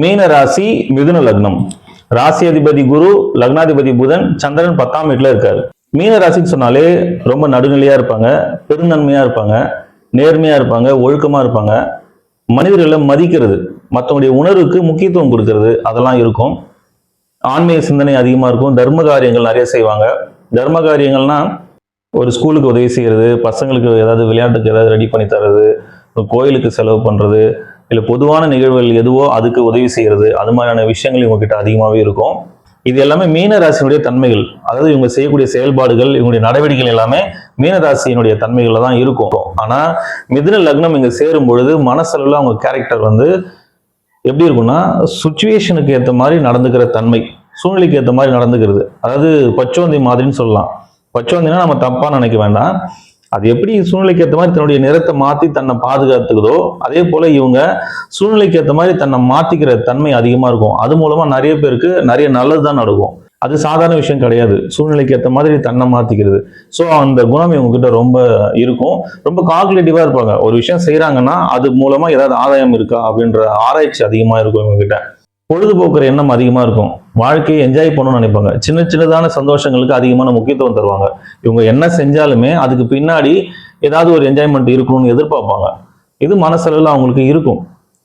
மீன ராசி, மிதுன லக்னம். ராசி அதிபதி குரு, லக்னாதிபதி புதன், சந்திரன் 10ஆம் வீட்டுல இருக்காரு. மீன ராசின்னு சொன்னாலே ரொம்ப நடுநிலையா இருப்பாங்க, பெருநன்மையா இருப்பாங்க, நேர்மையா இருப்பாங்க, ஒழுக்கமா இருப்பாங்க, மனிதர்களை மதிக்கிறது, மற்றவங்களுடைய உணர்வுக்கு முக்கியத்துவம் கொடுக்கறது, அதெல்லாம் இருக்கும். ஆன்மீக சிந்தனை அதிகமா இருக்கும். தர்ம காரியங்கள் நிறைய செய்வாங்க. தர்ம காரியங்கள்னா ஒரு ஸ்கூலுக்கு உதவி செய்கிறது, பசங்களுக்கு ஏதாவது விளையாட்டுக்கு ஏதாவது ரெடி பண்ணி தர்றது, கோயிலுக்கு செலவு பண்ணுறது, இல்லை பொதுவான நிகழ்வுகள் எதுவோ அதுக்கு உதவி செய்கிறது, அது மாதிரியான விஷயங்கள் இவங்ககிட்ட அதிகமாகவே இருக்கும். இது எல்லாமே மீன ராசியினுடைய தன்மைகள். அதாவது இவங்க செய்யக்கூடிய செயல்பாடுகள், இவங்களுடைய நடவடிக்கைகள் எல்லாமே மீன ராசியினுடைய தன்மைகள்ல தான் இருக்கும். ஆனால் மிதுன லக்னம் இங்கே சேரும் பொழுது மனசளவில் அவங்க கேரக்டர் எப்படி இருக்கும்னா, சுச்சுவேஷனுக்கு ஏற்ற மாதிரி நடந்துக்கிற தன்மை, சூழ்நிலைக்கு ஏற்ற மாதிரி நடந்துக்கிறது. அதாவது பச்சோந்தி மாதிரின்னு சொல்லலாம். பச்சோந்தினா நம்ம தப்பா நினைக்க வேண்டாம். அது எப்படி சூழ்நிலைக்கு ஏற்ற மாதிரி தன்னுடைய நிறத்தை மாற்றி தன்னை பாதுகாத்துக்குதோ, அதே போல இவங்க சூழ்நிலைக்கு ஏற்ற மாதிரி தன்னை மாற்றிக்கிற தன்மை அதிகமாக இருக்கும். அது மூலமா நிறைய பேருக்கு நிறைய நல்லது தான் நடக்கும். அது சாதாரண விஷயம் கிடையாது, சூழ்நிலைக்கு ஏற்ற மாதிரி தன்னை மாற்றிக்கிறது. ஸோ அந்த குணம் இவங்ககிட்ட ரொம்ப இருக்கும். ரொம்ப கால்குலேட்டிவாக இருப்பாங்க. ஒரு விஷயம் செய்கிறாங்கன்னா அது மூலமாக ஏதாவது ஆதாயம் இருக்கா அப்படின்ற ஆராய்ச்சி அதிகமாக இருக்கும் இவங்ககிட்ட. பொழுதுபோக்குற எண்ணம் அதிகமாக இருக்கும். வாழ்க்கையை என்ஜாய் பண்ணணும்னு நினைப்பாங்க. சின்ன சின்னதான சந்தோஷங்களுக்கு அதிகமான முக்கியத்துவம் தருவாங்க. இவங்க என்ன செஞ்சாலுமே அதுக்கு பின்னாடி ஏதாவது ஒரு என்ஜாய்மெண்ட் இருக்கணும்னு எதிர்பார்ப்பாங்க. இது மனசளவில் அவங்களுக்கு இருக்கும்.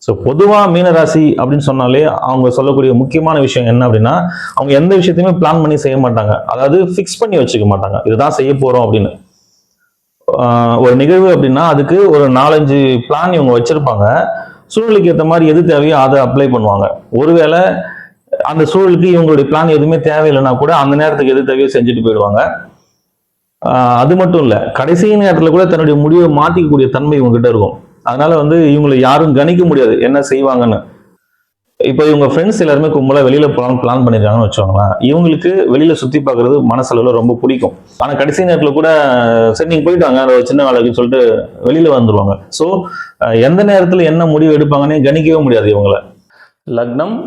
ஸோ பொதுவாக மீனராசி அப்படின்னு சொன்னாலே அவங்க சொல்லக்கூடிய முக்கியமான விஷயம் என்ன அப்படின்னா, அவங்க எந்த விஷயத்தையுமே பிளான் பண்ணி செய்ய மாட்டாங்க. அதாவது ஃபிக்ஸ் பண்ணி வச்சுக்க மாட்டாங்க, இதுதான் செய்ய போறோம் அப்படின்னு. ஒரு நிகழ்வு அப்படின்னா அதுக்கு ஒரு 4-5 பிளான் இவங்க வச்சிருப்பாங்க. சூழ்நிலைக்கு ஏற்ற மாதிரி எது தேவையோ அதை அப்ளை பண்ணுவாங்க. ஒருவேளை அந்த சூழலுக்கு இவங்களுடைய பிளான் எதுவுமே தேவையில்லைன்னா கூட அந்த நேரத்துக்கு எது தேவையோ செஞ்சுட்டு போயிடுவாங்க. அது மட்டும் இல்ல, கடைசி நேரத்துல கூட தன்னுடைய முடிவை மாத்திக்கக்கூடிய தன்மை இவங்க கிட்ட இருக்கும். அதனால இவங்களை யாரும் கணிக்க முடியாது என்ன செய்வாங்கன்னு. இப்போ இவங்க ஃப்ரெண்ட்ஸ் எல்லாருமே கும்பலா வெளியில பிளான் பண்ணிருக்காங்கன்னு வச்சுக்கோங்களேன். இவங்களுக்கு வெளியில சுத்தி பார்க்கறது மனசளவுல ரொம்ப பிடிக்கும். ஆனா கடைசி நேரத்துல கூட சரி நீங்க போயிட்டு வாங்க ஒரு சின்ன வேலைக்குன்னு சொல்லிட்டு வெளியில வந்துருவாங்க. ஸோ எந்த நேரத்துல என்ன முடிவு எடுப்பாங்கன்னே கணிக்கவே முடியாது இவங்கள. லக்னம்,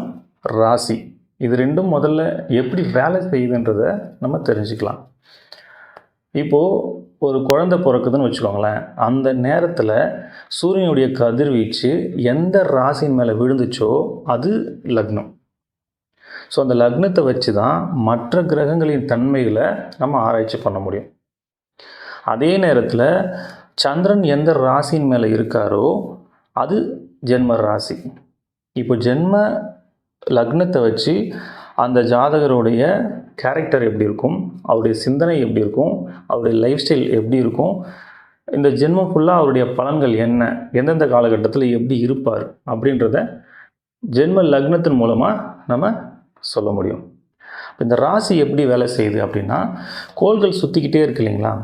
ராசி இது ரெண்டும் முதல்ல எப்படி வேலை செய்யுதுன்றதை நம்ம தெரிஞ்சுக்கலாம். இப்போது ஒரு குழந்தை பிறக்குதுன்னு வச்சுக்கோங்களேன். அந்த நேரத்தில் சூரியனுடைய கதிர்வீச்சு எந்த ராசியின் மேலே விழுந்துச்சோ அது லக்னம். ஸோ அந்த லக்னத்தை வச்சு தான் மற்ற கிரகங்களின் தன்மைகளை நம்ம ஆராய்ச்சி பண்ண முடியும். அதே நேரத்தில் சந்திரன் எந்த ராசியின் மேலே இருக்காரோ அது ஜென்ம ராசி. இப்போ ஜென்ம லக்னத்தை வச்சு அந்த ஜாதகருடைய கேரக்டர் எப்படி இருக்கும், அவருடைய சிந்தனை எப்படி இருக்கும், அவருடைய லைஃப் ஸ்டைல் எப்படி இருக்கும், இந்த ஜென்மம் ஃபுல்லாக அவருடைய பலன்கள் என்ன, எந்தெந்த காலகட்டத்தில் எப்படி இருப்பார் அப்படின்றத ஜென்ம லக்னத்தின் மூலமாக நம்ம சொல்ல முடியும். இந்த ராசி எப்படி வேலை செய்யுது அப்படின்னா, கோள்கள் சுற்றிக்கிட்டே இருக்கு இல்லைங்களா.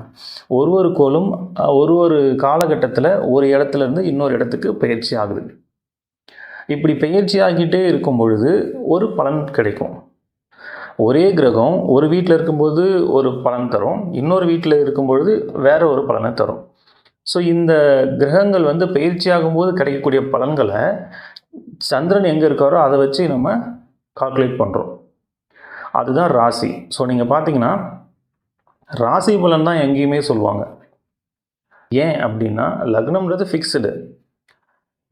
ஒரு கோளும் ஒரு காலகட்டத்தில் ஒரு இடத்துலேருந்து இன்னொரு இடத்துக்கு பயிற்சி ஆகுது. இப்படி பயிற்சி ஆகிட்டே இருக்கும் பொழுது ஒரு பலன் கிடைக்கும். ஒரே கிரகம் ஒரு வீட்டில் இருக்கும்போது ஒரு பலன் தரும், இன்னொரு வீட்டில் இருக்கும்பொழுது வேற ஒரு பலனை தரும். ஸோ இந்த கிரகங்கள் பயிற்சி ஆகும்போது கிடைக்கக்கூடிய பலன்களை சந்திரன் எங்கே இருக்காரோ அதை வச்சு நம்ம கால்குலேட் பண்ணுறோம். அதுதான் ராசி. ஸோ நீங்கள் பார்த்தீங்கன்னா ராசி பலன் தான் எங்கேயுமே சொல்லுவாங்க. ஏன் அப்படின்னா லக்னம்ன்றது ஃபிக்ஸ்டு.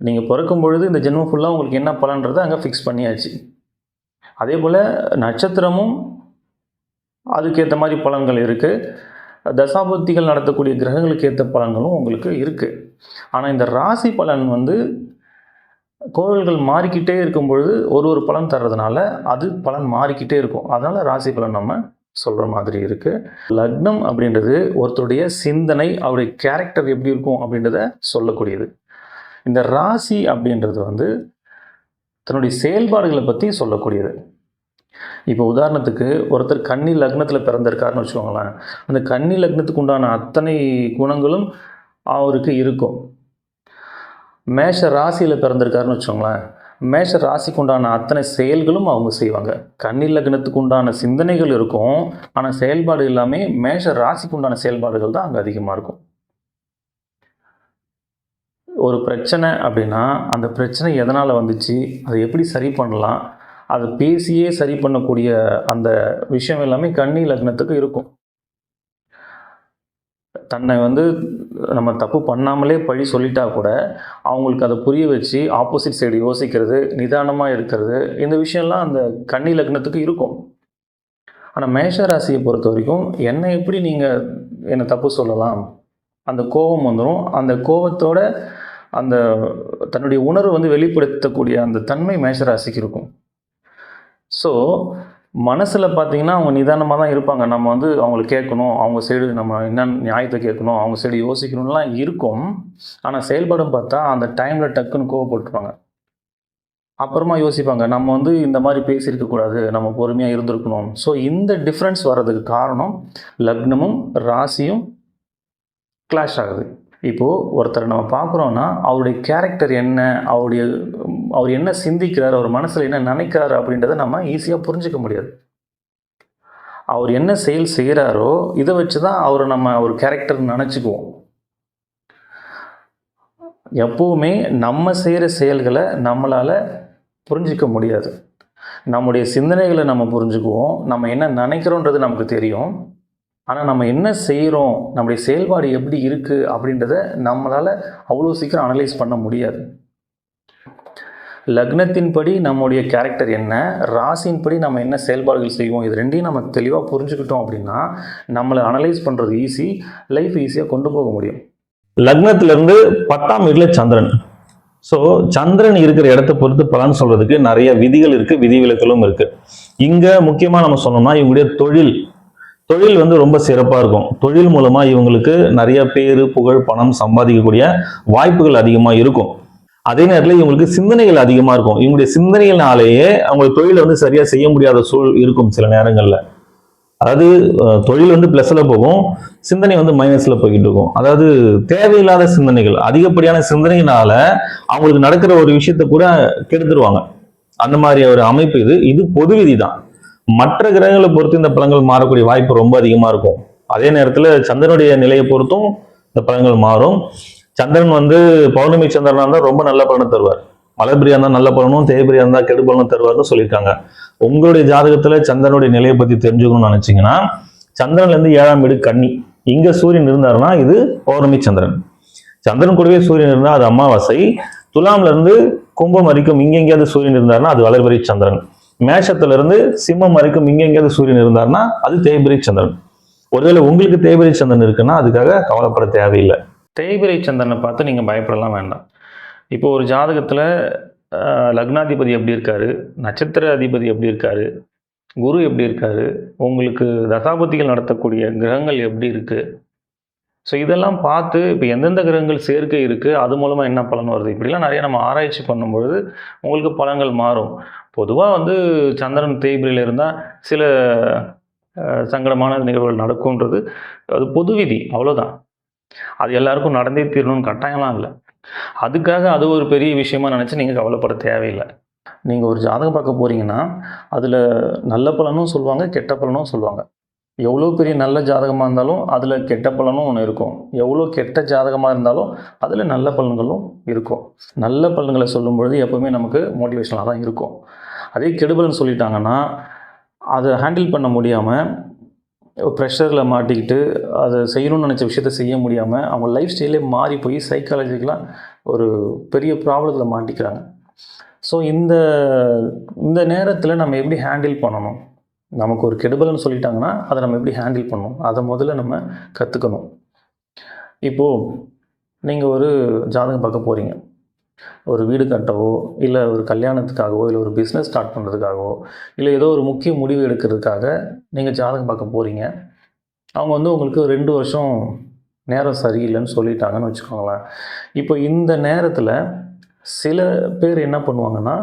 நீங்கள் பிறக்கும் பொழுது இந்த ஜென்மம் ஃபுல்லாக உங்களுக்கு என்ன பலன்றதை அங்கே ஃபிக்ஸ் பண்ணியாச்சு. அதே போல் நட்சத்திரமும் அதுக்கேற்ற மாதிரி பலன்கள் இருக்குது. தசாபுத்திகள் நடத்தக்கூடிய கிரகங்களுக்கு ஏற்ற பலன்களும் உங்களுக்கு இருக்குது. ஆனால் இந்த ராசி பலன் கோள்கள் மாறிக்கிட்டே இருக்கும் பொழுது ஒரு பலன் தர்றதுனால அது பலன் மாறிக்கிட்டே இருக்கும். அதனால் ராசி பலன் நம்ம சொல்கிற மாதிரி இருக்குது. லக்னம் அப்படின்றது ஒருத்தருடைய சிந்தனை, அவருடைய கேரக்டர் எப்படி இருக்கும் அப்படின்றத சொல்லக்கூடியது. இந்த ராசி அப்படின்றது தன்னுடைய செயல்பாடுகளை பற்றி சொல்லக்கூடியது. இப்போ உதாரணத்துக்கு ஒருத்தர் கன்னி லக்னத்தில் பிறந்திருக்காருன்னு வச்சுக்கோங்களேன். அந்த கன்னி லக்னத்துக்கு உண்டான அத்தனை குணங்களும் அவருக்கு இருக்கும். மேஷ ராசியில் பிறந்திருக்காருன்னு வச்சுக்கோங்களேன். மேஷ ராசிக்கு உண்டான அத்தனை செயல்களும் அவங்க செய்வாங்க. கன்னி லக்னத்துக்கு உண்டான சிந்தனைகள் இருக்கும், ஆனால் செயல்பாடு எல்லாமே மேஷ ராசிக்கு உண்டான செயல்பாடுகள் தான் அங்கே அதிகமாக இருக்கும். ஒரு பிரச்சனை அப்படின்னா அந்த பிரச்சனை எதனால் வந்துச்சு, அதை எப்படி சரி பண்ணலாம், அதை பேசியே சரி பண்ணக்கூடிய அந்த விஷயம் எல்லாமே கன்னி லக்னத்துக்கு இருக்கும். தன்னை வந்து நம்ம தப்பு பண்ணாமலே பழி சொல்லிட்டா கூட அவங்களுக்கு அதை புரிய வச்சு ஆப்போசிட் சைடு யோசிக்கிறது, நிதானமாக இருக்கிறது, இந்த விஷயம்லாம் அந்த கன்னி லக்னத்துக்கு இருக்கும். ஆனால் மேஷ ராசியை பொறுத்த வரைக்கும் என்னை எப்படி நீங்கள் என்னை தப்பு சொல்லலாம், அந்த கோபம் வந்துடும். அந்த கோபத்தோட அந்த தன்னுடைய உணர்வு வந்து வெளிப்படுத்தக்கூடிய அந்த தன்மை மேஷ ராசிக்கு இருக்கும். ஸோ மனசில் பார்த்தீங்கன்னா அவங்க நிதானமாக தான் இருப்பாங்க. நம்ம வந்து அவங்கள கேட்கணும், அவங்க சைடு நம்ம என்ன நியாயத்தை கேட்கணும், அவங்க சைடு யோசிக்கணும்லாம் இருக்கும். ஆனால் செயல்படும் பார்த்தா அந்த டைமில் டக்குன்னு கோவப்பட்டுருப்பாங்க. அப்புறமா யோசிப்பாங்க, நம்ம வந்து இந்த மாதிரி பேசியிருக்கக்கூடாது, நம்ம பொறுமையாக இருந்திருக்கணும். ஸோ இந்த டிஃப்ரென்ஸ் வர்றதுக்கு காரணம் லக்னமும் ராசியும் கிளாஷ் ஆகுது. இப்போது ஒருத்தர் நம்ம பார்க்குறோன்னா அவருடைய கேரக்டர் என்ன, அவர் என்ன சிந்திக்கிறார், அவர் மனசில் என்ன நினைக்கிறாரு அப்படின்றத நம்ம ஈஸியாக புரிஞ்சிக்க முடியாது. அவர் என்ன செயல் செய்கிறாரோ இதை வச்சு தான் அவரை நம்ம ஒரு கேரக்டர் நினச்சிக்குவோம். எப்போவுமே நம்ம செய்கிற செயல்களை நம்மளால் புரிஞ்சிக்க முடியாது. நம்முடைய சிந்தனைகளை நம்ம புரிஞ்சுக்குவோம், நம்ம என்ன நினைக்கிறோன்றது நமக்கு தெரியும். ஆனால் நம்ம என்ன செய்கிறோம், நம்முடைய செயல்பாடு எப்படி இருக்குது அப்படின்றத நம்மளால் அவ்வளோ சீக்கிரம் அனலைஸ் பண்ண முடியாது. லக்னத்தின்படி நம்முடைய கேரக்டர் என்ன, ராசியின்படி நம்ம என்ன செயல்பாடுகள் செய்வோம், இது ரெண்டையும் நம்ம தெளிவாக புரிஞ்சுக்கிட்டோம் அப்படின்னா நம்மளை அனலைஸ் பண்ணுறது ஈஸி, லைஃப் ஈஸியாக கொண்டு போக முடியும். லக்னத்திலிருந்து 10ஆம் வீட்டுல சந்திரன். ஸோ சந்திரன் இருக்கிற இடத்தை பொறுத்து பலன் சொல்றதுக்கு நிறைய விதிகள் இருக்கு, விதிவிலக்களும் இருக்கு. இங்க முக்கியமா நம்ம சொன்னோம்னா இவங்களுடைய தொழில் வந்து ரொம்ப சிறப்பா இருக்கும். தொழில் மூலமா இவங்களுக்கு நிறைய பேரு, புகழ், பணம் சம்பாதிக்கக்கூடிய வாய்ப்புகள் அதிகமா இருக்கும். அதே நேரத்தில் இவங்களுக்கு சிந்தனைகள் அதிகமா இருக்கும். இவங்களுடைய சிந்தனைகளாலேயே அவங்க தொழிலை வந்து சரியா செய்ய முடியாத சூழல் இருக்கும் சில நேரங்கள்ல. அதாவது தொழில் வந்து பிளஸ்ல போகும், சிந்தனை வந்து மைனஸ்ல போய்கிட்டு இருக்கும். அதாவது தேவையில்லாத சிந்தனைகள், அதிகப்படியான சிந்தனையினால அவங்களுக்கு நடக்கிற ஒரு விஷயத்த கூட கெடுத்துருவாங்க. அந்த மாதிரி ஒரு அமைப்பு இது பொது விதி தான். மற்ற கிரகங்களை பொறுத்து இந்த பலன்கள் மாறக்கூடிய வாய்ப்பு ரொம்ப அதிகமா இருக்கும். அதே நேரத்தில் சந்திரனுடைய நிலையை பொறுத்தும் இந்த பலன்கள் மாறும். சந்திரன் வந்து பௌர்ணமி சந்திரனா இருந்தால் ரொம்ப நல்ல பலனை தருவார், மலைபிரியா இருந்தால் நல்ல பலனும், தேய்பிரியா இருந்தால் கெடு பலனும் தருவார்னு சொல்லியிருக்காங்க. உங்களுடைய ஜாதகத்துல சந்திரனுடைய நிலையை பத்தி தெரிஞ்சுக்கணும்னு நினைச்சீங்கன்னா சந்திரன்ல இருந்து 7ஆம் வீடு கன்னி, இங்க சூரியன் இருந்தாருன்னா இது பௌர்ணமி சந்திரன். சந்திரன் கூடவே சூரியன் இருந்தால் அது அமாவாசை. துலாம்ல இருந்து கும்பம் வரைக்கும் இங்க எங்கேயாவது சூரியன் இருந்தாருன்னா அது வளர்பிறை சந்திரன். மேஷத்துல இருந்து சிம்மம் வரைக்கும் இங்க எங்கேயாவது சூரியன் இருந்தாருன்னா அது தேய்பிறை சந்திரன். ஒருவேளை உங்களுக்கு தேய்பிறை சந்திரன் இருக்குன்னா அதுக்காக கவலைப்பட தேவையில்லை. தேய்பிறை சந்திரனை பார்த்து நீங்கள் பயப்படலாம் வேண்டாம். இப்போ ஒரு ஜாதகத்தில் லக்னாதிபதி எப்படி இருக்காரு, நட்சத்திர அதிபதி எப்படி இருக்காரு, குரு எப்படி இருக்காரு, உங்களுக்கு தசாபதிகள் நடத்தக்கூடிய கிரகங்கள் எப்படி இருக்குது, ஸோ இதெல்லாம் பார்த்து இப்போ எந்தெந்த கிரகங்கள் சேர்க்கை இருக்குது, அது மூலமாக என்ன பலன் வருது, இப்படிலாம் நிறைய நம்ம ஆராய்ச்சி பண்ணும்பொழுது உங்களுக்கு பலன்கள் மாறும். பொதுவாக வந்து சந்திரன் தேய்பிரையில் இருந்தால் சில சங்கடமான நிகழ்வுகள் நடக்கும்ன்றது அது பொது விதி, அவ்வளோதான். அது எல்லாருக்கும் நடந்தே தீரணும்னு கட்டாயம்லாம் இல்லை. அதுக்காக அது ஒரு பெரிய விஷயமா நினச்சி நீங்கள் கவலைப்பட தேவையில்லை. நீங்கள் ஒரு ஜாதகம் பார்க்க போகிறீங்கன்னா அதில் நல்ல பலனும் சொல்லுவாங்க, கெட்ட பலனும் சொல்லுவாங்க. எவ்வளோ பெரிய நல்ல ஜாதகமாக இருந்தாலும் அதில் கெட்ட பலனும் ஒன்று இருக்கும், எவ்வளோ கெட்ட ஜாதகமாக இருந்தாலும் அதில் நல்ல பலன்களும் இருக்கும். நல்ல பலன்களை சொல்லும்பொழுது எப்போவுமே நமக்கு மோட்டிவேஷனாக தான் இருக்கும். அதே கெடுபலன் சொல்லிட்டாங்கன்னா அதை ஹேண்டில் பண்ண முடியாமல் ப்ரெஷரில் மாட்டிக்கிட்டு அதை செய்யணும்னு நினச்ச விஷயத்த செய்ய முடியாமல் அவங்க லைஃப் ஸ்டைலே மாறி போய் சைக்காலஜிக்கலாக ஒரு பெரிய ப்ராப்ளத்தில் மாட்டிக்கிறாங்க. ஸோ இந்த நேரத்தில் நம்ம எப்படி ஹேண்டில் பண்ணணும், நமக்கு ஒரு கெடுபலன்னு சொல்லிட்டாங்கன்னா அதை நம்ம எப்படி ஹேண்டில் பண்ணணும், அதை முதல்ல நம்ம கற்றுக்கணும். இப்போது நீங்கள் ஒரு ஜாதகம் பார்க்க போகிறீங்க, ஒரு வீடு கட்டவோ இல்லை ஒரு கல்யாணத்துக்காகவோ இல்லை ஒரு பிஸ்னஸ் ஸ்டார்ட் பண்ணுறதுக்காகவோ இல்லை ஏதோ ஒரு முக்கிய முடிவு எடுக்கிறதுக்காக நீங்கள் ஜாதகம் பார்க்க போகிறீங்க. அவங்க வந்து உங்களுக்கு 2 வருஷம் நேரம் சரியில்லைன்னு சொல்லிட்டாங்கன்னு வச்சுக்கோங்களேன். இப்போ இந்த நேரத்தில் சில பேர் என்ன பண்ணுவாங்கன்னா,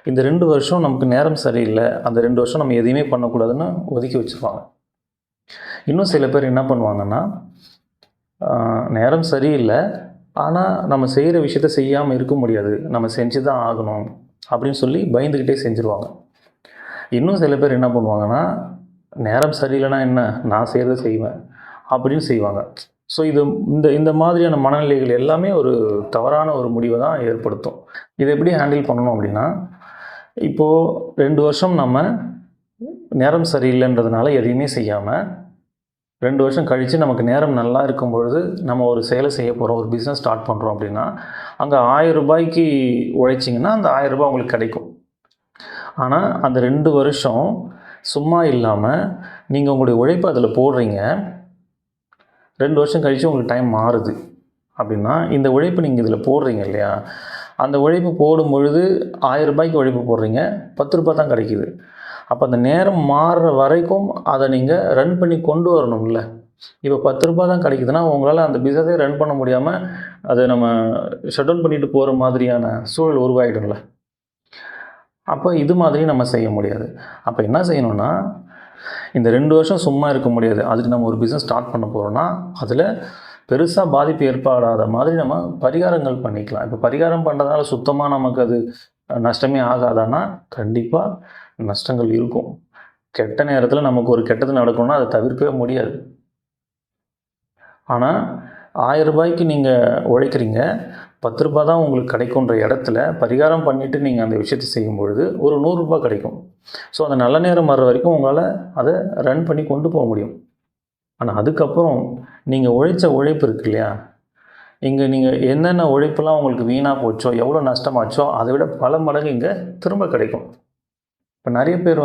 இந்த 2 வருஷம் நமக்கு நேரம் சரியில்லை, அந்த 2 வருஷம் நம்ம எதையுமே பண்ணக்கூடாதுன்னு ஒதுக்கி வச்சுருவாங்க. இன்னும் சில பேர் என்ன பண்ணுவாங்கன்னா, நேரம் சரியில்லை ஆனால் நம்ம செய்கிற விஷயத்த செய்யாமல் இருக்க முடியாது, நம்ம செஞ்சு தான் ஆகணும் அப்படின்னு சொல்லி பயந்துக்கிட்டே செஞ்சுருவாங்க. இன்னும் சில பேர் என்ன பண்ணுவாங்கன்னா, நேரம் சரியில்லைன்னா என்ன, நான் செய்கிறத செய்வேன் அப்படின்னு செய்வாங்க. ஸோ இந்த மாதிரியான மனநிலைகள் எல்லாமே ஒரு தவறான ஒரு முடிவை தான் ஏற்படுத்தும். இதை எப்படி ஹேண்டில் பண்ணணும் அப்படின்னா, இப்போது 2 வருஷம் நம்ம நேரம் சரியில்லைன்றதுனால எதையுமே செய்யாமல் 2 வருஷம் கழித்து நமக்கு நேரம் நல்லா இருக்கும் பொழுது நம்ம ஒரு செயலை செய்ய போகிறோம், ஒரு பிஸ்னஸ் ஸ்டார்ட் பண்ணுறோம் அப்படின்னா, அங்கே 1000 ரூபாய்க்கு உழைச்சிங்கன்னா அந்த 1000 ரூபாய் உங்களுக்கு கிடைக்கும். ஆனால் அந்த 2 வருஷம் சும்மா இல்லாமல் நீங்கள் உங்களுடைய உழைப்பை அதில் போடுறீங்க. 2 வருஷம் கழித்து உங்களுக்கு டைம் மாறுது அப்படின்னா, இந்த உழைப்பு நீங்கள் இதில் போடுறீங்க இல்லையா, அந்த உழைப்பு போடும் பொழுது 1000 ரூபாய்க்கு உழைப்பு போடுறீங்க, 10 ரூபாய் தான் கிடைக்கிது. அப்போ அந்த நேரம் மாறுற வரைக்கும் அதை நீங்கள் ரன் பண்ணி கொண்டு வரணும்ல. இப்போ 10 ரூபாய் தான் கிடைக்குதுன்னா உங்களால் அந்த பிஸ்னஸே ரன் பண்ண முடியாமல் அதை நம்ம ஷட் டவுன் பண்ணிட்டு போகிற மாதிரியான சூழல் உருவாகிடும்ல. அப்போ இது மாதிரி நம்ம செய்ய முடியாது. அப்போ என்ன செய்யணும்னா, இந்த 2 வருஷம் சும்மா இருக்க முடியாது. அதுக்கு நம்ம ஒரு பிஸ்னஸ் ஸ்டார்ட் பண்ண போகிறோன்னா அதில் பெருசாக பாதிப்பு ஏற்படாத மாதிரி நம்ம பரிகாரங்கள் பண்ணிக்கலாம். இப்போ பரிகாரம் பண்ணுறதுனால சுத்தமாக நமக்கு அது நஷ்டமே ஆகாதான்னா கண்டிப்பாக நஷ்டங்கள் இருக்கும். கெட்ட நேரத்தில் நமக்கு ஒரு கெட்டது நடக்கணும்னா அதை தவிர்க்கவே முடியாது. ஆனால் 1000 ரூபாய்க்கு நீங்கள் உழைக்கிறீங்க, 10 ரூபாய் தான் உங்களுக்கு கிடைக்குன்ற இடத்துல பரிகாரம் பண்ணிவிட்டு நீங்கள் அந்த விஷயத்தை செய்யும்பொழுது ஒரு 100 ரூபாய் கிடைக்கும். ஸோ அந்த நல்ல நேரம் வர்ற வரைக்கும் உங்களால் அதை ரன் பண்ணி கொண்டு போக முடியும். ஆனால் அதுக்கப்புறம் நீங்கள் உழைச்ச உழைப்பு இருக்கு இல்லையா, இங்கே நீங்கள் என்னென்ன உழைப்பெல்லாம் உங்களுக்கு வீணாக போச்சோ, எவ்வளோ நஷ்டமாச்சோ அதை விட பல மடங்கு இங்கே திரும்ப கிடைக்கும். இப்போ நிறைய பேர்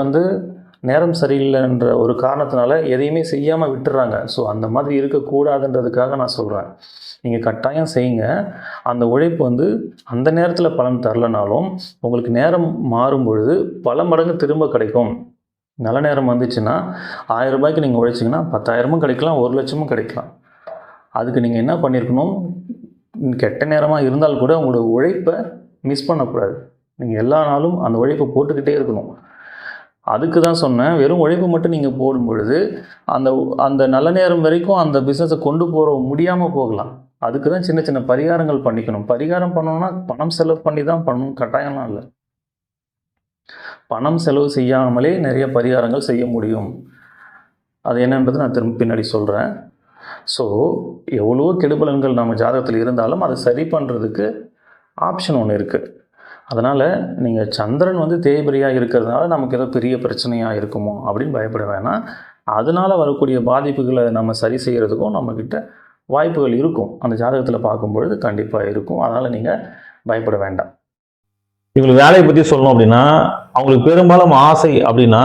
நேரம் சரியில்லைன்ற ஒரு காரணத்தினால எதையுமே செய்யாமல் விட்டுறாங்க. ஸோ அந்த மாதிரி இருக்கக்கூடாதுன்றதுக்காக நான் சொல்கிறேன், நீங்கள் கட்டாயம் செய்யுங்க. அந்த உழைப்பு அந்த நேரத்தில் பலன் தரலனாலும் உங்களுக்கு நேரம் மாறும் பொழுது பல மடங்கு திரும்ப கிடைக்கும். நல்ல நேரம் வந்துச்சுன்னா 1000 ரூபாய்க்கு நீங்கள் உழைச்சிங்கன்னா 10,000 கிடைக்கலாம், 1 லட்சமும் கிடைக்கலாம். அதுக்கு நீங்கள் என்ன பண்ணியிருக்கணும், கெட்ட நேரமாக இருந்தால் கூட உங்களோட உழைப்பை மிஸ் பண்ணக்கூடாது. நீங்கள் எல்லா நாளும் அந்த உழைப்பை போட்டுக்கிட்டே இருக்கணும். அதுக்கு தான் சொன்னேன், வெறும் உழைப்பு மட்டும் நீங்கள் போடும் பொழுது அந்த நல்ல நேரம் வரைக்கும் அந்த பிஸ்னஸை கொண்டு போக முடியாமல் போகலாம். அதுக்கு தான் சின்ன சின்ன பரிகாரங்கள் பண்ணிக்கணும். பரிகாரம் பண்ணணும்னா பணம் செலவு பண்ணி தான் பண்ணணும், கட்டாயம்லாம் இல்லை. பணம் செலவு செய்யாமலே நிறைய பரிகாரங்கள் செய்ய முடியும். அது என்னன்றது நான் திரும்ப பின்னாடி சொல்கிறேன். ஸோ எவ்வளோ கெடுபலன்கள் நம்ம ஜாதகத்தில் இருந்தாலும் அதை சரி பண்ணுறதுக்கு ஆப்ஷன் ஒன்று இருக்குது. அதனால் நீங்கள் சந்திரன் தேய்பிரியாக இருக்கிறதுனால நமக்கு ஏதோ பெரிய பிரச்சனையாக இருக்குமோ அப்படின்னு பயப்பட வேணாம். அதனால் வரக்கூடிய பாதிப்புகளை நம்ம சரி செய்கிறதுக்கும் நம்மக்கிட்ட வாய்ப்புகள் இருக்கும். அந்த ஜாதகத்தில் பார்க்கும்பொழுது கண்டிப்பாக இருக்கும். அதனால் நீங்கள் பயப்பட வேண்டாம். இவங்களுக்கு வேலையை பற்றி சொல்லணும் அப்படின்னா, அவங்களுக்கு பெரும்பாலும் ஆசை அப்படின்னா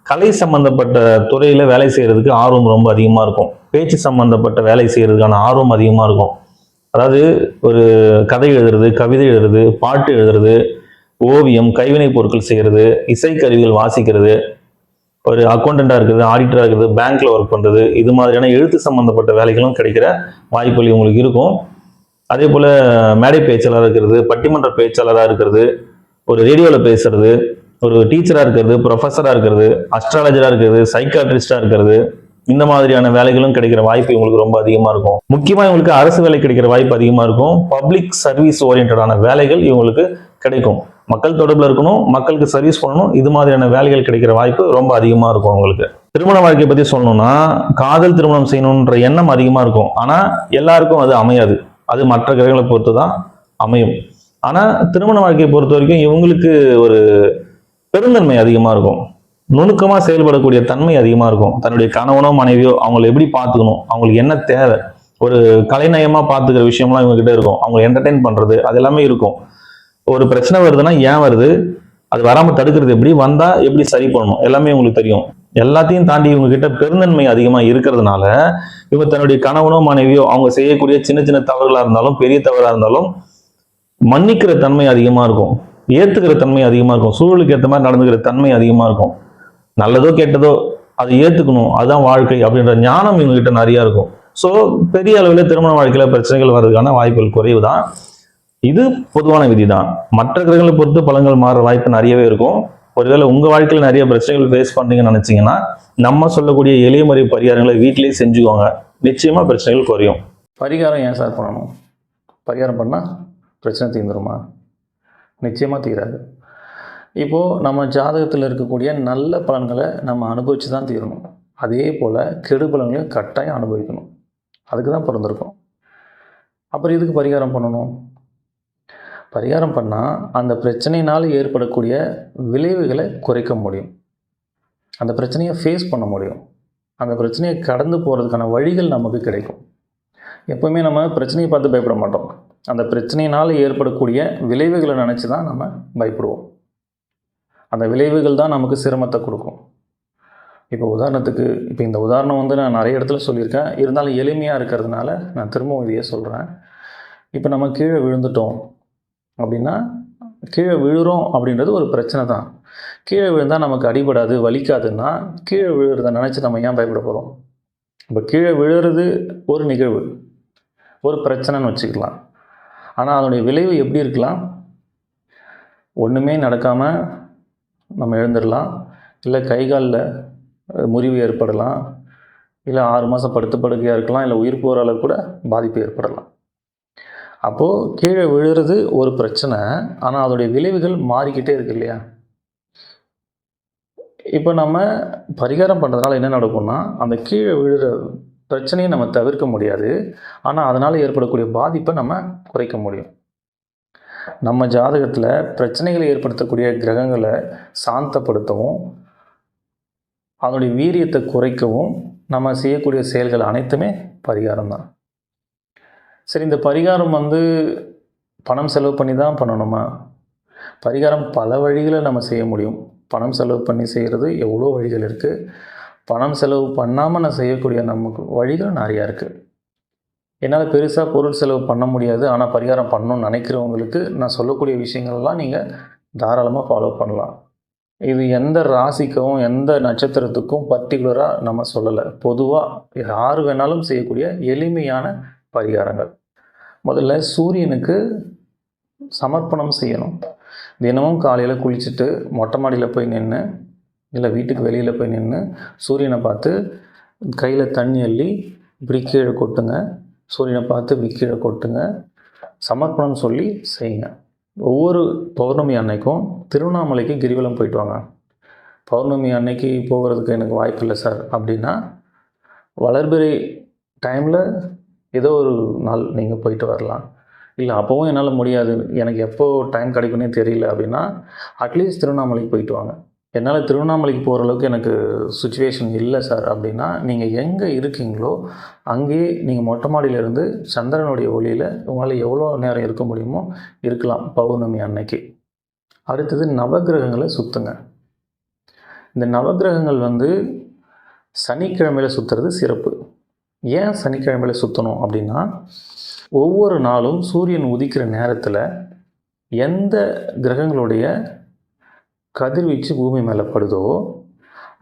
கலை சம்பந்தப்பட்ட துறையில் வேலை செய்கிறதுக்கு ஆர்வம் ரொம்ப அதிகமாக இருக்கும். பேச்சு சம்பந்தப்பட்ட வேலை செய்கிறதுக்கான ஆர்வம் அதிகமாக இருக்கும். அதாவது ஒரு கதை எழுதுறது, கவிதை எழுதுறது, பாட்டு எழுதுறது, ஓவியம், கைவினைப் பொருட்கள் செய்கிறது, இசைக்கருவிகள் வாசிக்கிறது, ஒரு அக்கௌண்டண்ட்டாக இருக்கிறது, ஆடிட்டராக இருக்கிறது, பேங்க்கில் ஒர்க் பண்ணுறது, இது மாதிரியான எழுத்து சம்மந்தப்பட்ட வேலைகளும் கிடைக்கிற வாய்ப்புகள் உங்களுக்கு இருக்கும். அதே போல் மேடை பேச்சாளராக இருக்கிறது, பட்டிமன்ற பேச்சாளராக இருக்கிறது, ஒரு ரேடியோவில் பேசுறது, ஒரு டீச்சராக இருக்கிறது, ப்ரொஃபஸராக இருக்கிறது, அஸ்ட்ராலஜராக இருக்கிறது, சைக்காட்ரிஸ்டாக இருக்கிறது, இந்த மாதிரியான வேலைகளும் கிடைக்கிற வாய்ப்பு இவங்களுக்கு ரொம்ப அதிகமாக இருக்கும். முக்கியமாக இவங்களுக்கு அரசு வேலை கிடைக்கிற வாய்ப்பு அதிகமாக இருக்கும். பப்ளிக் சர்வீஸ் ஓரியன்டான வேலைகள் இவங்களுக்கு கிடைக்கும். மக்கள் தொடர்பில் இருக்கணும், மக்களுக்கு சர்வீஸ் பண்ணணும், இது மாதிரியான வேலைகள் கிடைக்கிற வாய்ப்பு ரொம்ப அதிகமாக இருக்கும் உங்களுக்கு. திருமண வாழ்க்கையை பற்றி சொல்லணும்னா, காதல் திருமணம் செய்யணுன்ற எண்ணம் அதிகமாக இருக்கும். ஆனால் எல்லாருக்கும் அது அமையாது. அது மற்ற கிரகங்களை பொறுத்து தான் அமையும். ஆனால் திருமண வாழ்க்கையை பொறுத்த வரைக்கும் இவங்களுக்கு ஒரு பெருந்தன்மை அதிகமாக இருக்கும். நுணுக்கமாக செயல்படக்கூடிய தன்மை அதிகமாக இருக்கும். தன்னுடைய கணவனோ மனைவியோ அவங்களை எப்படி பார்த்துக்கணும், அவங்களுக்கு என்ன தேவை, ஒரு கலைநயமாக பார்த்துக்கிற விஷயம்லாம் இவங்ககிட்ட இருக்கும். அவங்க என்டர்டெயின் பண்ணுறது அது எல்லாமே இருக்கும். ஒரு பிரச்சனை வருதுன்னா ஏன் வருது, அது வராமல் தடுக்கிறது எப்படி, வந்தால் எப்படி சரி பண்ணணும், எல்லாமே இவங்களுக்கு தெரியும். எல்லாத்தையும் தாண்டி இவங்க கிட்ட பெருந்தன்மை அதிகமாக இருக்கிறதுனால இவங்க தன்னுடைய கணவனோ மனைவியோ அவங்க செய்யக்கூடிய சின்ன சின்ன தவறுகளாக இருந்தாலும் பெரிய தவறாக இருந்தாலும் மன்னிக்கிற தன்மை அதிகமாக இருக்கும், ஏற்றுக்கிற தன்மை அதிகமாக இருக்கும், சூழலுக்கு ஏற்ற மாதிரி நடந்துக்கிற தன்மை அதிகமாக இருக்கும். நல்லதோ கெட்டதோ அதை ஏற்றுக்கணும், அதுதான் வாழ்க்கை அப்படின்ற ஞானம் இவங்ககிட்ட நிறையா இருக்கும். ஸோ பெரிய அளவில் திருமண வாழ்க்கையில் பிரச்சனைகள் வர்றதுக்கான வாய்ப்புகள் குறைவு தான். இது பொதுவான விதி தான். மற்ற கிரகங்களை பொறுத்து பலன்கள் மாற வாய்ப்பு நிறையவே இருக்கும். ஒருவேளை உங்கள் வாழ்க்கையில் நிறைய பிரச்சனைகள் ஃபேஸ் பண்ணுறீங்கன்னு நினச்சிங்கன்னா நம்ம சொல்லக்கூடிய எளிய முறை பரிகாரங்களை வீட்டிலேயே செஞ்சுக்கோங்க, நிச்சயமாக பிரச்சனைகள் குறையும். பரிகாரம் ஏன் சார் பண்ணணும்? பரிகாரம் பண்ணால் பிரச்சனை தீர்ந்துருமா? நிச்சயமாக தீராது. இப்போது நம்ம ஜாதகத்தில் இருக்கக்கூடிய நல்ல பலன்களை நம்ம அனுபவித்து தான் தீரணும். அதே போல் கெடு பலன்களையும் கட்டாயம் அனுபவிக்கணும். அதுக்கு தான் பிறந்திருக்கோம். அப்புறம் இதுக்கு பரிகாரம் பண்ணணும். பரிகாரம் பண்ணால் அந்த பிரச்சனையினால் ஏற்படக்கூடிய விளைவுகளை குறைக்க முடியும், அந்த பிரச்சனையை ஃபேஸ் பண்ண முடியும். அந்த பிரச்சனையை கடந்து போகிறதுக்கான வழிகள் நமக்கு கிடைக்கும். எப்போவுமே நம்ம பிரச்சனையை பார்த்து பயப்பட மாட்டோம். அந்த பிரச்சனையினால் ஏற்படக்கூடிய விளைவுகளை நினச்சி தான் நம்ம பயப்படுவோம். அந்த விளைவுகள் தான் நமக்கு சிரமத்தை கொடுக்கும். இப்போ உதாரணத்துக்கு இந்த உதாரணம் நான் நிறைய இடத்துல சொல்லியிருக்கேன். இருந்தாலும் எளிமையாக இருக்கிறதுனால நான் திரும்பவும் இதையே சொல்கிறேன். இப்போ நம்ம கீழே விழுந்துட்டோம் அப்படின்னா, கீழே விழுறோம் அப்படின்றது ஒரு பிரச்சனை தான். கீழே விழுந்தால் நமக்கு அடிபடாது, வலிக்காதுன்னா கீழே விழுறதை நினச்சி நம்ம ஏன் பயப்பட போகிறோம்? இப்போ கீழே விழுறது ஒரு நிகழ்வு, ஒரு பிரச்சனைன்னு வச்சுக்கலாம். ஆனால் அதனுடைய விளைவு எப்படி இருக்கலாம்? ஒன்றுமே நடக்காமல் நம்ம எழுந்துடலாம், இல்லை கை காலில் முறிவு ஏற்படலாம், இல்லை 6 மாதம் படுத்த படுக்கையாக இருக்கலாம், இல்லை உயிர் போகிற அளவுக்கு கூட பாதிப்பு ஏற்படலாம். அப்போது கீழே விழுறது ஒரு பிரச்சனை, ஆனால் அதோடைய விளைவுகள் மாறிக்கிட்டே இருக்கு இல்லையா? இப்போ நம்ம பரிகாரம் பண்ணுறதுனால என்ன நடக்கும்னா, அந்த கீழே விழுற பிரச்சனையை நம்ம தவிர்க்க முடியாது, ஆனால் அதனால் ஏற்படக்கூடிய பாதிப்பை நம்ம குறைக்க முடியும். நம்ம ஜாதகத்தில் பிரச்சனைகளை ஏற்படுத்தக்கூடிய கிரகங்களை சாந்தப்படுத்தவும், அதனுடைய வீரியத்தை குறைக்கவும் நம்ம செய்யக்கூடிய செயல்கள் அனைத்துமே பரிகாரம் தான். சரி, இந்த பரிகாரம் பணம் செலவு பண்ணி தான் பண்ணணுமா? பரிகாரம் பல வழிகளை நம்ம செய்ய முடியும். பணம் செலவு பண்ணி செய்கிறது எவ்வளோ வழிகள் இருக்குது. பணம் செலவு பண்ணாமல் நான் செய்யக்கூடிய நமக்கு வழிகள் நிறையா இருக்குது. என்னால் பெருசாக பொருள் செலவு பண்ண முடியாது, ஆனால் பரிகாரம் பண்ணணும்னு நினைக்கிறவங்களுக்கு நான் சொல்லக்கூடிய விஷயங்கள்லாம் நீங்கள் தாராளமாக ஃபாலோ பண்ணலாம். இது எந்த ராசிக்கும் எந்த நட்சத்திரத்துக்கும் பர்டிகுலராக நம்ம சொல்லலை. பொதுவாக யார் வேணாலும் செய்யக்கூடிய எளிமையான பரிகாரங்கள். முதல்ல சூரியனுக்கு சமர்ப்பணம் செய்யணும். தினமும் காலையில் குளிச்சுட்டு மொட்டை மாடியில் போய் நின்று, இல்லை வீட்டுக்கு வெளியில் போய் நின்று சூரியனை பார்த்து கையில் தண்ணி அள்ளி இப்படி கீழே கொட்டுங்க. சூரியனை பார்த்து இப்படி கீழே கொட்டுங்க. சமர்ப்பணம் சொல்லி செய்யுங்க. ஒவ்வொரு பௌர்ணமி அன்னைக்கும் திருவண்ணாமலைக்கு கிரிவலம் போயிட்டு வாங்க. பௌர்ணமி அன்னைக்கு போகிறதுக்கு எனக்கு வாய்ப்பு இல்லை சார் அப்படின்னா, வளர்பிறை டைமில் ஏதோ ஒரு நாள் நீங்கள் போயிட்டு வரலாம். இல்லை அப்போவும் என்னால் முடியாது, எனக்கு எப்போ டைம் கிடைக்குன்னே தெரியல அப்படின்னா, அட்லீஸ்ட் திருவண்ணாமலைக்கு போயிட்டு வாங்க. என்னால் திருவண்ணாமலைக்கு போகிற அளவுக்கு எனக்கு சுச்சுவேஷன் இல்லை சார் அப்படின்னா, நீங்கள் எங்கே இருக்கீங்களோ அங்கேயே நீங்கள் மொட்டை மாடியிலேருந்து சந்திரனுடைய ஒளியில் உங்களால் எவ்வளோ நேரம் இருக்க முடியுமோ இருக்கலாம் பௌர்ணமி அன்னைக்கு. அடுத்தது நவகிரகங்களை சுற்றுங்க. இந்த நவகிரகங்கள் சனிக்கிழமையில் சுற்றுறது சிறப்பு. ஏன் சனிக்கிழமையில் சுற்றணும் அப்படின்னா, ஒவ்வொரு நாளும் சூரியன் உதிக்கிற நேரத்தில் எந்த கிரகங்களுடைய கதிர்வீச்சு பூமி மேலே படுதோ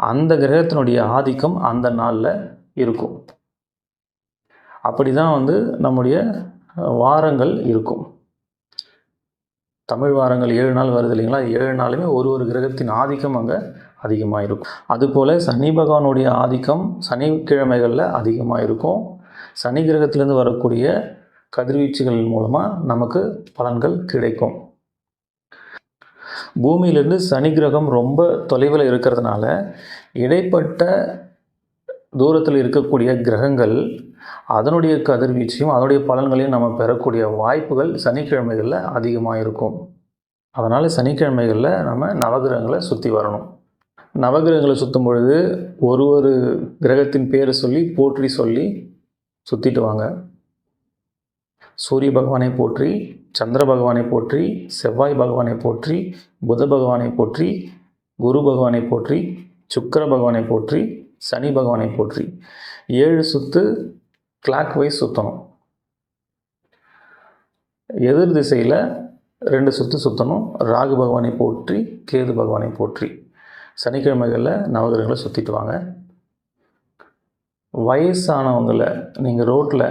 அந்த கிரகத்தினுடைய ஆதிக்கம் அந்த நாளில் இருக்கும். அப்படி தான் நம்முடைய வாரங்கள் இருக்கும். தமிழ் வாரங்கள் 7 நாள் வருது இல்லைங்களா? 7 நாளுமே ஒரு கிரகத்தின் ஆதிக்கம் அங்கே அதிகமாக இருக்கும். அதுபோல் சனி பகவானுடைய ஆதிக்கம் சனிக்கிழமைகளில் அதிகமாக இருக்கும். சனி கிரகத்திலேருந்து வரக்கூடிய கதிர்வீச்சுகள் மூலமாக நமக்கு பலன்கள் கிடைக்கும். பூமியிலிருந்து சனி கிரகம் ரொம்ப தொலைவில் இருக்கிறதுனால இடைப்பட்ட தூரத்தில் இருக்கக்கூடிய கிரகங்கள் அதனுடைய கதிர்வீச்சையும் அதனுடைய பலன்களையும் நம்ம பெறக்கூடிய வாய்ப்புகள் சனிக்கிழமைகளில் அதிகமாக இருக்கும். அதனால் சனிக்கிழமைகளில் நம்ம நவகிரகங்களை சுற்றி வரணும். நவகிரகங்களை சுற்றும் பொழுது ஒரு கிரகத்தின் பேரை சொல்லி போற்றி சொல்லி சுற்றிட்டு வாங்க. சூரிய பகவானை போற்றி, சந்திர பகவானை போற்றி, செவ்வாய் பகவானை போற்றி, புத பகவானை போற்றி, குரு பகவானை போற்றி, சுக்கிர பகவானை போற்றி, சனி பகவானை போற்றி 7 சுற்று கிளாக் வைஸ் சுற்றணும். எதிர் திசையில் 2 சுற்று சுற்றணும். ராகு பகவானை போற்றி, கேது பகவானை போற்றி. சனிக்கிழமைகளில் நவகிரகங்களை சுற்றிட்டு வாங்க. வயசானவங்களை நீங்கள் ரோட்டில்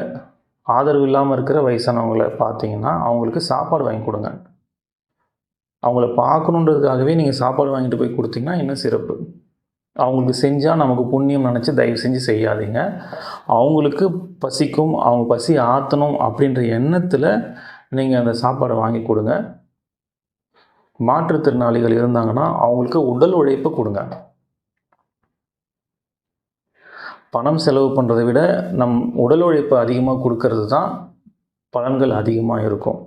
ஆதரவு இல்லாமல் இருக்கிற வயசானவங்களை பார்த்தீங்கன்னா அவங்களுக்கு சாப்பாடு வாங்கி கொடுங்க. அவங்கள பார்க்கணுன்றதுக்காகவே நீங்கள் சாப்பாடு வாங்கிட்டு போய் கொடுத்தீங்கன்னா இன்னும் சிறப்பு. அவங்களுக்கு செஞ்சால் நமக்கு புண்ணியம் நினச்சி தயவு செஞ்சு செய்யாதீங்க. அவங்களுக்கு பசிக்கும், அவங்க பசி ஆற்றணும் அப்படின்ற எண்ணத்தில் நீங்கள் அந்த சாப்பாடை வாங்கி கொடுங்க. மாற்றுத்திறனாளிகள் இருந்தாங்கன்னா அவங்களுக்கு உடல் உழைப்பை கொடுங்க. பணம் செலவு பண்ணுறதை விட நம் உடல் உழைப்பு அதிகமாக கொடுக்கறது தான் பலன்கள் அதிகமாக இருக்கும்.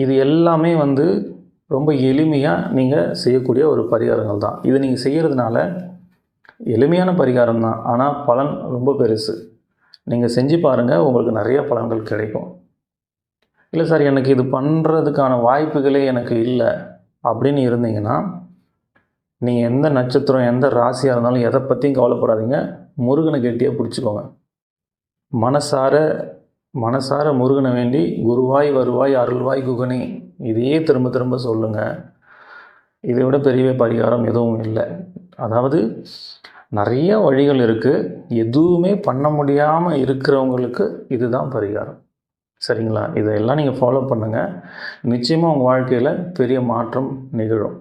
இது எல்லாமே ரொம்ப எளிமையாக நீங்கள் செய்யக்கூடிய ஒரு பரிகாரங்கள் தான். இதை நீங்கள் செய்கிறதுனால எளிமையான பரிகாரம் தான், ஆனால் பலன் ரொம்ப பெருசு. நீங்கள் செஞ்சு பாருங்கள், உங்களுக்கு நிறைய பலன்கள் கிடைக்கும். இல்லை சார், எனக்கு இது பண்ணுறதுக்கான வாய்ப்புகளே எனக்கு இல்லை அப்படின்னு இருந்தீங்கன்னா, நீங்கள் எந்த நட்சத்திரம் எந்த ராசியாக இருந்தாலும் எதை பற்றியும் கவலைப்படாதீங்க. முருகனை கெட்டியாக பிடிச்சிக்கோங்க. மனசார முருகனை வேண்டி குருவாய் வருவாய் அருள்வாய் குகனே இதையே திரும்ப திரும்ப சொல்லுங்கள். இதை விட பெரிய பரிகாரம் எதுவும் இல்லை. அதாவது நிறைய வழிகள் இருக்குது. எதுவுமே பண்ண முடியாமல் இருக்கிறவங்களுக்கு இதுதான் பரிகாரம். சரிங்களா? இதையெல்லாம் நீங்கள் ஃபாலோ பண்ணுங்கள். நிச்சயமாக உங்கள் வாழ்க்கையில் பெரிய மாற்றம் நிகழும்.